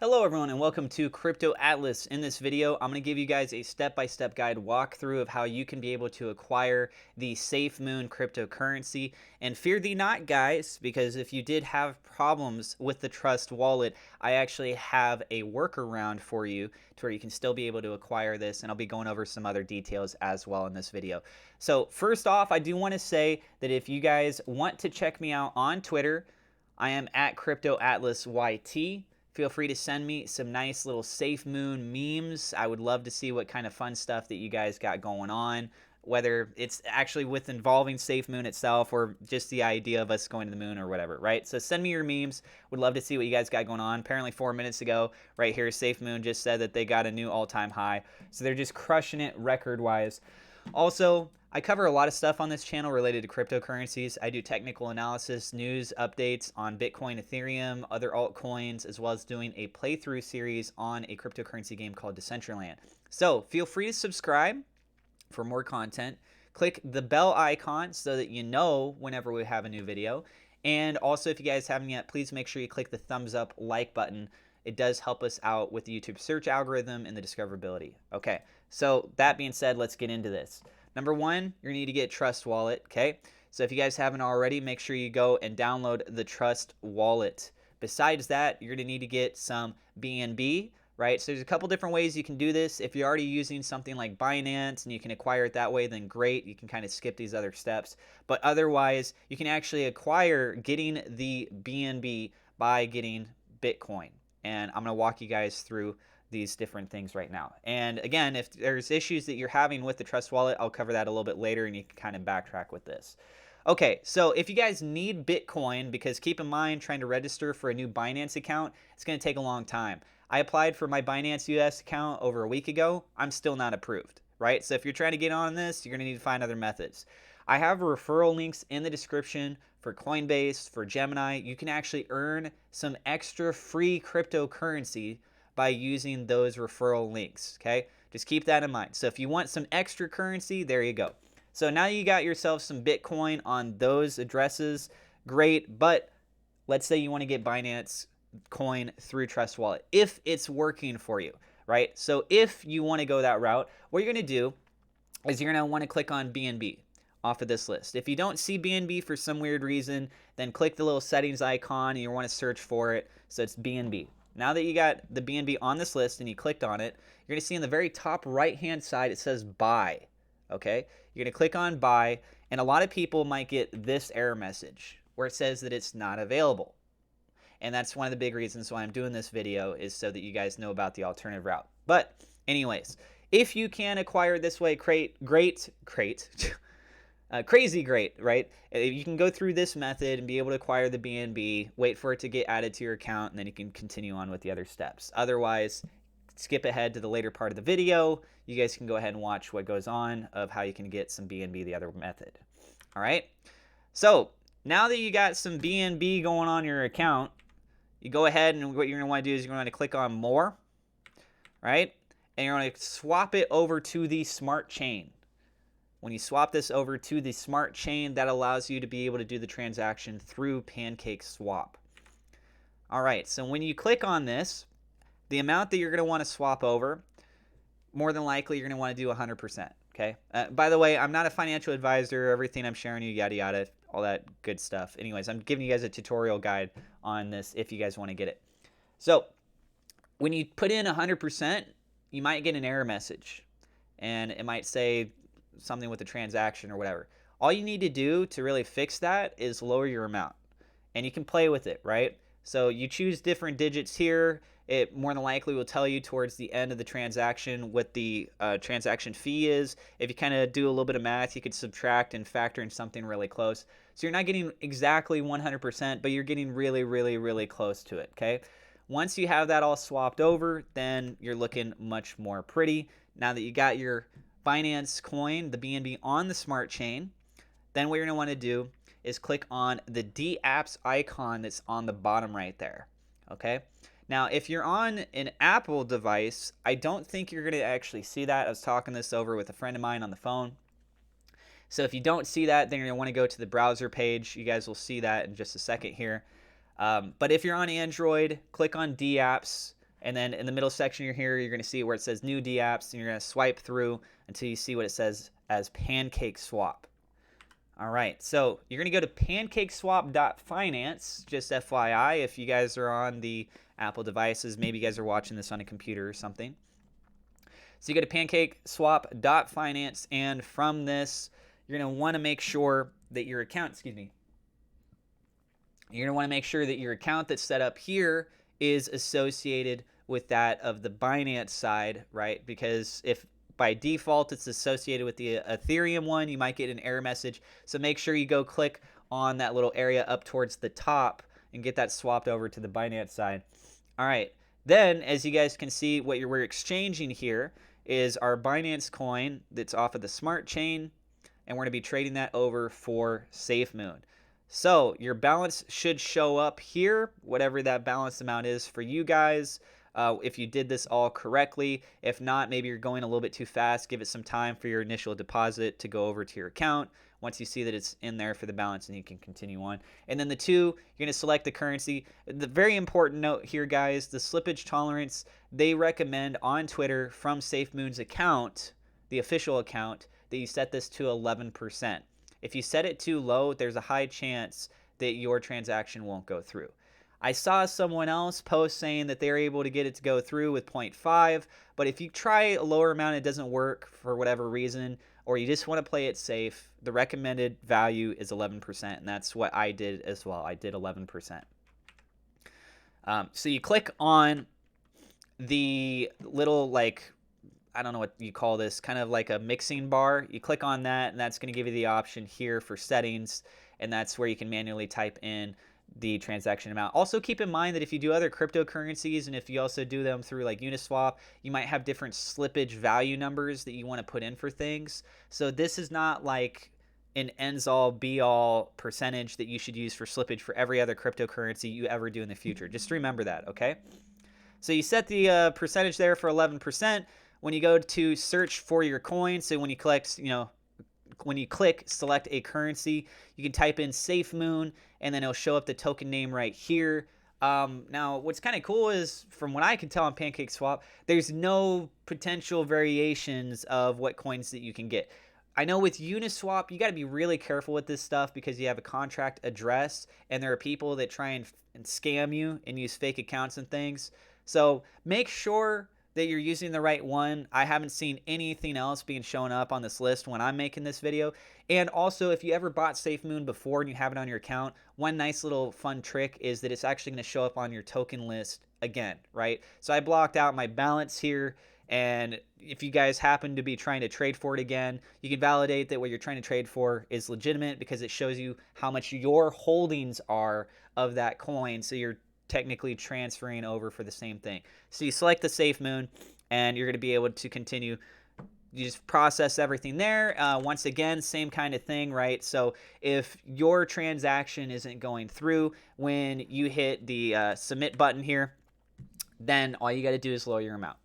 Hello everyone and welcome to Crypto Atlas. In this video, I'm going to give you guys a step-by-step guide walkthrough of how you can be able to acquire the SafeMoon cryptocurrency. And fear thee not, guys, because if you did have problems with the TrustWallet, I actually have a workaround for you to where you can still be able to acquire this, and I'll be going over some other details as well in this video. So first off, I do want to say that if you guys want to check me out on Twitter, I am at Crypto Atlas YT. Feel free to send me some nice little SafeMoon memes. I would love to see what kind of fun stuff that you guys got going on, whether it's actually with involving SafeMoon itself or just the idea of us going to the moon or whatever, right? So send me your memes. Would love to see what you guys got going on. Apparently 4 minutes ago, right here, SafeMoon just said that they got a new all-time high. So they're just crushing it record-wise. Also, I cover a lot of stuff on this channel related to cryptocurrencies. I do technical analysis, news, updates on Bitcoin, Ethereum, other altcoins, as well as doing a playthrough series on a cryptocurrency game called Decentraland. So feel free to subscribe for more content. Click the bell icon so that you know whenever we have a new video. And also, if you guys haven't yet, please make sure you click the thumbs up like button. It does help us out with the YouTube search algorithm and the discoverability. Okay, so that being said, let's get into this. Number one, you're gonna need to get TrustWallet, okay? So if you guys haven't already, make sure you go and download the TrustWallet. Besides that, you're gonna need to get some BNB, right? So there's a couple different ways you can do this. If you're already using something like Binance and you can acquire it that way, then great. You can kind of skip these other steps. But otherwise, you can actually acquire getting the BNB by getting Bitcoin. And I'm going to walk you guys through these different things right now. And again, if there's issues that you're having with the Trust Wallet, I'll cover that a little bit later and you can kind of backtrack with this. Okay, so if you guys need Bitcoin, because keep in mind, trying to register for a new Binance account, it's going to take a long time. I applied for my Binance US account over a week ago. I'm still not approved, right? So if you're trying to get on this, you're going to need to find other methods. I have referral links in the description for Coinbase, for Gemini. You can actually earn some extra free cryptocurrency by using those referral links, okay? Just keep that in mind. So if you want some extra currency, there you go. So now you got yourself some Bitcoin on those addresses, great, but let's say you want to get Binance coin through TrustWallet, if it's working for you, right? So if you want to go that route, what you're going to do is you're going to want to click on BNB off of this list. If you don't see BNB for some weird reason, then click the little settings icon and you want to search for it. So it's BNB. Now that you got the BNB on this list and you clicked on it, you're going to see on the very top right hand side it says buy. Okay, you're going to click on buy, and a lot of people might get this error message where it says that it's not available. And that's one of the big reasons why I'm doing this video, is so that you guys know about the alternative route. But anyways, if you can acquire this way, crazy great, right? You can go through this method and be able to acquire the BNB, wait for it to get added to your account, and then you can continue on with the other steps. Otherwise, skip ahead to the later part of the video. You guys can go ahead and watch what goes on of how you can get some BNB the other method. All right, so now that you got some BNB going on your account, you go ahead and what you're going to want to do is you're going to click on more, right? And you're going to swap it over to the smart chain. When you swap this over to the smart chain, that allows you to be able to do the transaction through PancakeSwap. All right, so when you click on this, the amount that you're going to want to swap over, more than likely you're going to want to do 100%. Okay. By the way, I'm not a financial advisor. Everything I'm sharing you, yada yada, all that good stuff. Anyways, I'm giving you guys a tutorial guide on this if you guys want to get it. So when you put in 100%, you might get an error message, and it might say something with the transaction or whatever. All you need to do to really fix that is lower your amount, and you can play with it, right? So you choose different digits here. It more than likely will tell you towards the end of the transaction what the transaction fee is. If you kind of do a little bit of math, you could subtract and factor in something really close. So you're not getting exactly 100%, but you're getting really, really, really close to it, okay? Once you have that all swapped over, then you're looking much more pretty. Now that you got your Binance coin, the BNB, on the smart chain, then what you're going to want to do is click on the dApps icon that's on the bottom right there, okay? Now, if you're on an Apple device, I don't think you're going to actually see that. I was talking this over with a friend of mine on the phone. So if you don't see that, then you're going to want to go to the browser page. You guys will see that in just a second here. But if you're on Android, click on dApps, And then in the middle section here, you're going to see where it says new dApps, and you're going to swipe through until you see what it says as Pancake Swap. All right, so you're going to go to pancakeswap.finance, just FYI, if you guys are on the Apple devices. Maybe you guys are watching this on a computer or something. So you go to pancakeswap.finance, and from this, you're going to want to make sure that your account, you're going to want to make sure that your account that's set up here is associated with that of the Binance side, right? Because if by default it's associated with the Ethereum one, you might get an error message. So make sure you go click on that little area up towards the top and get that swapped over to the Binance side. All right. Then, as you guys can see, what we're exchanging here is our Binance coin that's off of the Smart Chain, and we're going to be trading that over for SafeMoon. So your balance should show up here, whatever that balance amount is for you guys. If you did this all correctly. If not, maybe you're going a little bit too fast. Give it some time for your initial deposit to go over to your account. Once you see that it's in there for the balance, and you can continue on. And then the two, you're going to select the currency. The very important note here, guys, the slippage tolerance, they recommend on Twitter from SafeMoon's account, the official account, that you set this to 11%. If you set it too low, there's a high chance that your transaction won't go through. I saw someone else post saying that they're able to get it to go through with 0.5, but if you try a lower amount, it doesn't work for whatever reason, or you just want to play it safe, the recommended value is 11%, and that's what I did as well. I did 11%. So you click on the little, like, I don't know what you call this, kind of like a mixing bar. You click on that, and that's going to give you the option here for settings, and that's where you can manually type in the transaction amount. Also keep in mind that if you do other cryptocurrencies, and if you also do them through like Uniswap, you might have different slippage value numbers that you want to put in for things. So this is not like an ends all be all percentage that you should use for slippage for every other cryptocurrency you ever do in the future. Just remember that, okay? So you set the percentage there for 11%. When you go to search for your coin, so when you click, when you click select a currency, you can type in SafeMoon, and then it'll show up the token name right here. Now, what's kind of cool is, from what I can tell on PancakeSwap, there's no potential variations of what coins that you can get. I know with Uniswap, you got to be really careful with this stuff because you have a contract address, and there are people that try and scam you and use fake accounts and things. So make sure that you're using the right one. I haven't seen anything else being shown up on this list when I'm making this video. And also, if you ever bought SafeMoon before and you have it on your account, one nice little fun trick is that it's actually going to show up on your token list again, right? So I blocked out my balance here, and if you guys happen to be trying to trade for it again, you can validate that what you're trying to trade for is legitimate because it shows you how much your holdings are of that coin. So you're technically transferring over for the same thing. So you select the SafeMoon, and you're going to be able to continue. You just process everything there. Once again, same kind of thing, right? So if your transaction isn't going through when you hit the submit button here, then all you got to do is lower your amount.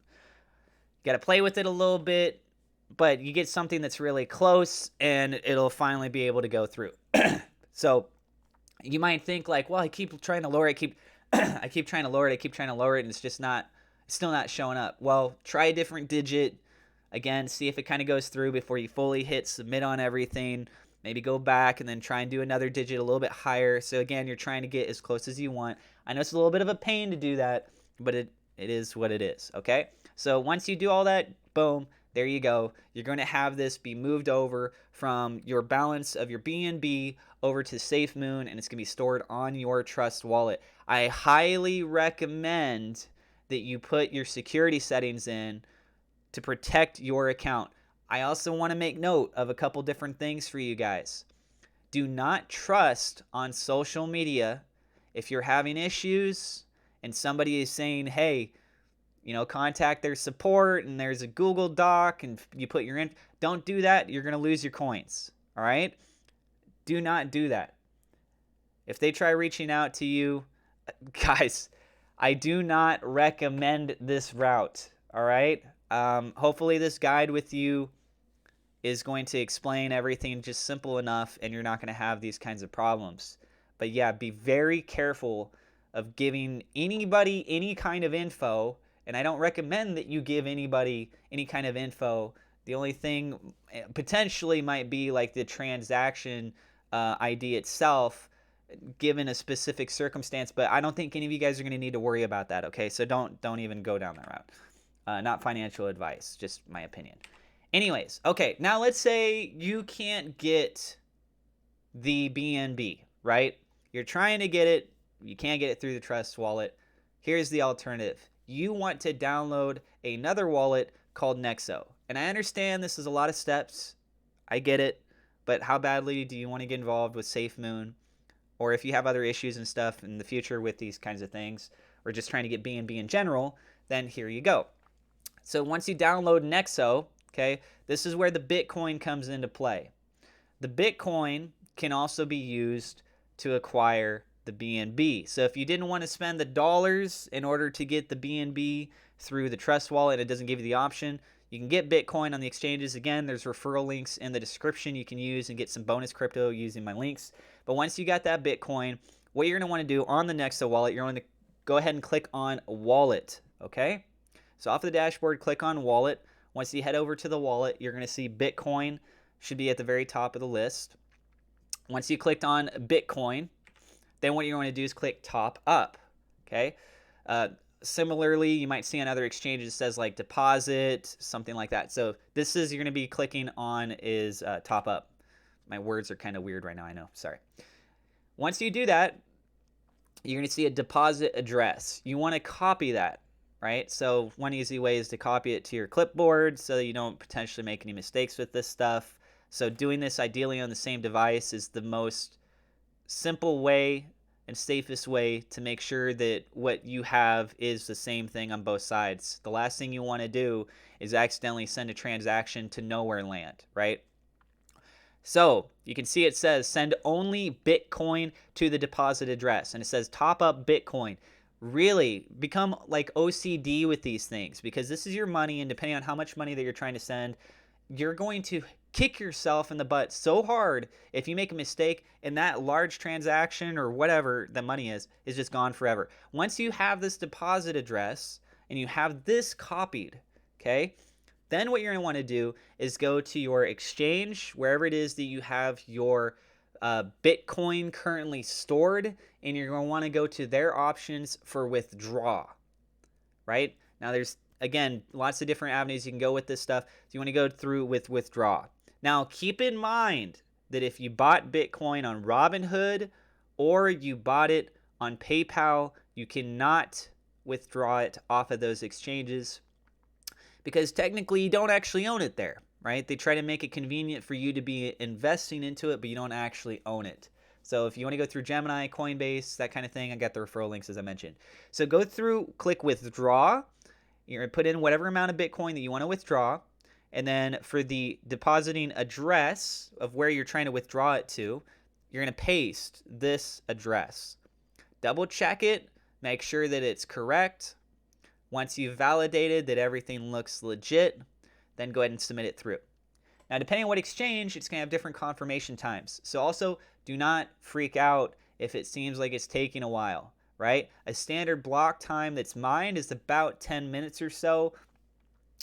You got to play with it a little bit, but you get something that's really close, and it'll finally be able to go through. So you might think like, well, I keep trying to lower it, I keep trying to lower it, and it's just still not showing up. Well, try a different digit. Again, see if it kind of goes through before you fully hit submit on everything. Maybe go back and then try and do another digit a little bit higher. So again, you're trying to get as close as you want. I know it's a little bit of a pain to do that, but it is what it is, okay? So once you do all that, boom, there you go. You're going to have this be moved over from your balance of your BNB over to SafeMoon, and it's going to be stored on your TrustWallet. I highly recommend that you put your security settings in to protect your account. I also want to make note of a couple different things for you guys. Do not trust on social media if you're having issues and somebody is saying, hey, contact their support, and there's a Google Doc, and you put your in. Don't do that. You're going to lose your coins. All right? Do not do that. If they try reaching out to you, guys, I do not recommend this route. All right? Hopefully this guide with you is going to explain everything just simple enough, and you're not going to have these kinds of problems. But yeah, be very careful of giving anybody any kind of info And I don't recommend that you give anybody any kind of info. The only thing potentially might be like the transaction ID itself, given a specific circumstance, but I don't think any of you guys are going to need to worry about that, okay? So don't even go down that route. Not financial advice, just my opinion. Anyways, okay, now let's say you can't get the BNB, right? You're trying to get it, you can't get it through the TrustWallet. Here's the alternative. You want to download another wallet called Nexo. And I understand this is a lot of steps. I get it. But how badly do you want to get involved with SafeMoon? Or if you have other issues and stuff in the future with these kinds of things, or just trying to get BNB in general, then here you go. So once you download Nexo, okay, this is where the Bitcoin comes into play. The Bitcoin can also be used to acquire the BNB. So if you didn't want to spend the dollars in order to get the BNB through the TrustWallet, it doesn't give you the option. You can get Bitcoin on the exchanges. Again, there's referral links in the description you can use and get some bonus crypto using my links. But once you got that Bitcoin, what you're going to want to do on the Nexo wallet, you're going to go ahead and click on Wallet, okay? So off the dashboard, click on Wallet. Once you head over to the wallet, you're going to see Bitcoin should be at the very top of the list. Once you clicked on Bitcoin, then what you're going to do is click Top Up, okay? Similarly, you might see on other exchanges it says like deposit, something like that. So this is you're going to be clicking on is Top Up. My words are kind of weird right now, I know. Sorry. Once you do that, you're going to see a deposit address. You want to copy that, right? So one easy way is to copy it to your clipboard so that you don't potentially make any mistakes with this stuff. So doing this ideally on the same device is the most simple way and safest way to make sure that what you have is the same thing on both sides. The last thing you want to do is accidentally send a transaction to nowhere land, right? So you can see it says send only Bitcoin to the deposit address, and it says top up Bitcoin. Really become like OCD with these things, because this is your money, and depending on how much money that you're trying to send, you're going to kick yourself in the butt so hard if you make a mistake, and that large transaction or whatever the money is just gone forever. Once you have this deposit address and you have this copied, okay, then what you're going to want to do is go to your exchange, wherever it is that you have your Bitcoin currently stored, and you're going to want to go to their options for withdraw, right? Now there's, again, lots of different avenues you can go with this stuff. So you want to go through with withdraw. Now keep in mind that if you bought Bitcoin on Robinhood or you bought it on PayPal, you cannot withdraw it off of those exchanges, because technically you don't actually own it there, right? They try to make it convenient for you to be investing into it, but you don't actually own it. So if you want to go through Gemini, Coinbase, that kind of thing, I got the referral links as I mentioned. So go through, click withdraw. You're going to put in whatever amount of Bitcoin that you want to withdraw. And then for the depositing address of where you're trying to withdraw it to, you're going to paste this address. Double check it, make sure that it's correct. Once you've validated that everything looks legit, then go ahead and submit it through. Now, depending on what exchange, it's going to have different confirmation times. So also, do not freak out if it seems like it's taking a while, right? A standard block time that's mined is about 10 minutes or so.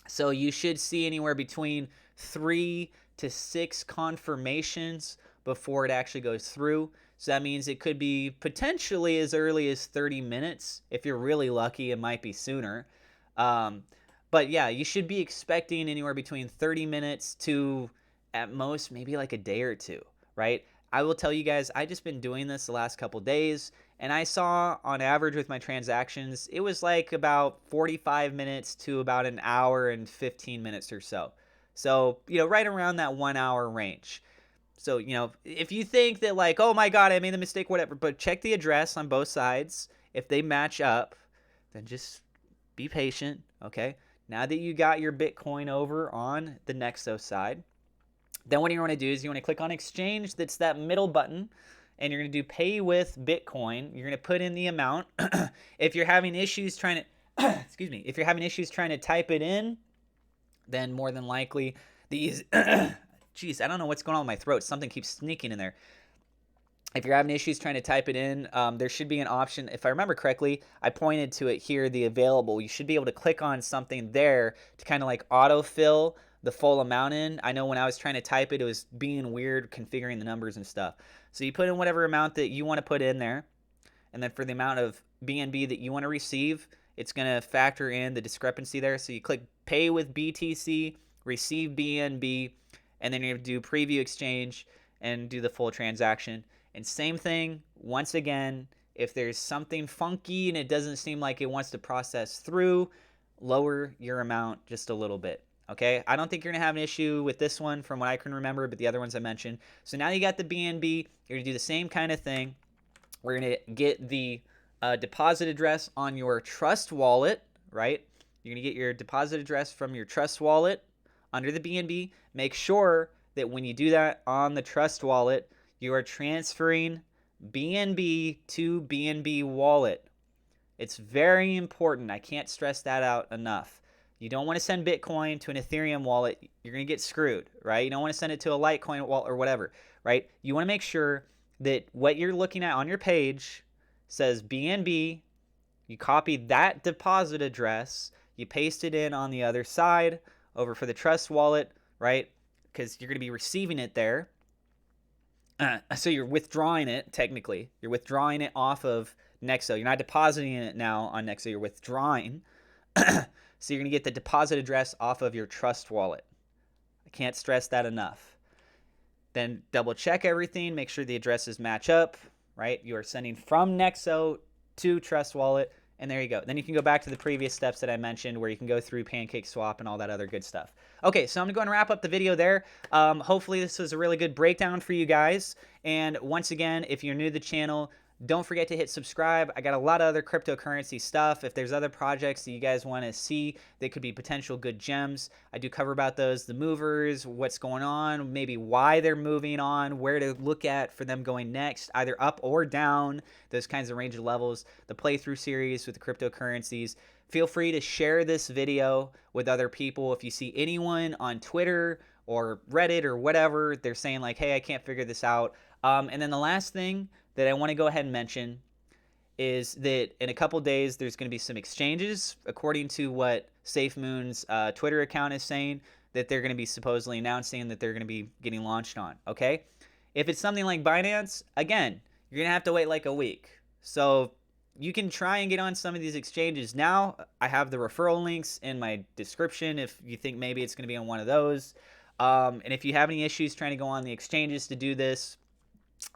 So you should see anywhere between 3 to 6 confirmations before it actually goes through. So that means it could be potentially as early as 30 minutes. If you're really lucky, it might be sooner. But yeah, you should be expecting anywhere between 30 minutes to at most maybe like a day or two, right? I will tell you guys, I just been doing this the last couple days, and I saw on average with my transactions, it was like about 45 minutes to about an hour and 15 minutes or so. So, right around that 1 hour range. So, if you think that like, oh my God, I made a mistake, whatever, but check the address on both sides. If they match up, then just be patient, okay? Now that you got your Bitcoin over on the Nexo side, then what you want to do is you want to click on exchange. That's that middle button, and you're going to do pay with Bitcoin. You're going to put in the amount. If you're having issues trying to, if you're having issues trying to type it in, then more than likely these, geez, I don't know what's going on with my throat. Something keeps sneaking in there. If you're having issues trying to type it in, there should be an option. If I remember correctly, I pointed to it here, the available. You should be able to click on something there to kind of like autofill the full amount in. I know when I was trying to type it, it was being weird configuring the numbers and stuff. So you put in whatever amount that you want to put in there. And then for the amount of BNB that you want to receive, it's going to factor in the discrepancy there. So you click pay with BTC, receive BNB, and then you're going to do preview exchange and do the full transaction. And same thing, once again, if there's something funky and it doesn't seem like it wants to process through, lower your amount just a little bit. Okay, I don't think you're going to have an issue with this one from what I can remember, but the other ones I mentioned. So now you got the BNB. You're going to do the same kind of thing. We're going to get the deposit address on your TrustWallet, right? You're going to get your deposit address from your TrustWallet under the BNB. Make sure that when you do that on the TrustWallet, you are transferring BNB to BNB wallet. It's very important. I can't stress that out enough. You don't want to send Bitcoin to an Ethereum wallet. You're going to get screwed, right? You don't want to send it to a Litecoin wallet or whatever, right? You want to make sure that what you're looking at on your page says BNB. You copy that deposit address. You paste it in on the other side over for the TrustWallet, right? Because you're going to be receiving it there. So you're withdrawing it, technically. You're withdrawing it off of Nexo. You're not depositing it now on Nexo. You're withdrawing. So you're going to get the deposit address off of your TrustWallet. I can't stress that enough. Then double check everything. Make sure the addresses match up, right? You are sending from Nexo to TrustWallet. And there you go. Then you can go back to the previous steps that I mentioned where you can go through PancakeSwap and all that other good stuff. Okay, so I'm going to go and wrap up the video there. Hopefully this was a really good breakdown for you guys. And once again, if you're new to the channel, don't forget to hit subscribe. I got a lot of other cryptocurrency stuff. If there's other projects that you guys want to see that could be potential good gems, I do cover about those, the movers, what's going on, maybe why they're moving on, where to look at for them going next, either up or down, those kinds of range of levels, the playthrough series with the cryptocurrencies. Feel free to share this video with other people. If you see anyone on Twitter or Reddit or whatever, they're saying like, hey, I can't figure this out. And then the last thing that I want to go ahead and mention is that in a couple days there's going to be some exchanges, according to what SafeMoon's Twitter account is saying, that they're going to be supposedly announcing that they're going to be getting launched on. Okay, if it's something like Binance, again, you're going to have to wait like a week. So you can try and get on some of these exchanges now. I have the referral links in my description if you think maybe it's going to be on one of those. And if you have any issues trying to go on the exchanges to do this,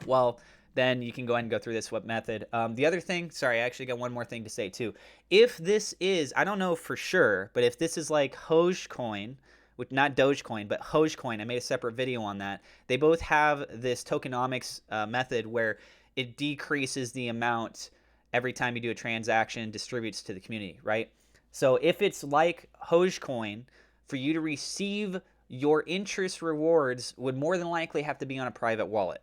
well, then you can go ahead and go through this method. The other thing, sorry, I actually got one more thing to say too. If this is, I don't know for sure, but if this is like Dogecoin, which not Dogecoin, but Dogecoin, I made a separate video on that. They both have this tokenomics method where it decreases the amount every time you do a transaction, distributes to the community, right? So if it's like Dogecoin, for you to receive your interest rewards would more than likely have to be on a private wallet.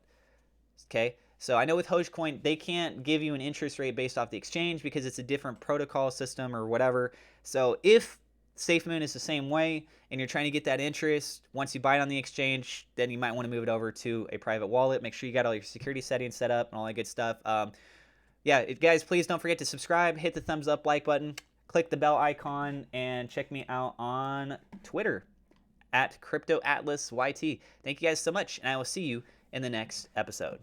Okay, so I know with Dogecoin, they can't give you an interest rate based off the exchange because it's a different protocol system or whatever. So if SafeMoon is the same way and you're trying to get that interest, once you buy it on the exchange, then you might want to move it over to a private wallet. Make sure you got all your security settings set up and all that good stuff. Yeah, guys, please don't forget to subscribe, hit the thumbs up, like button, click the bell icon, and check me out on Twitter at CryptoAtlasYT. Thank you guys so much, and I will see you in the next episode.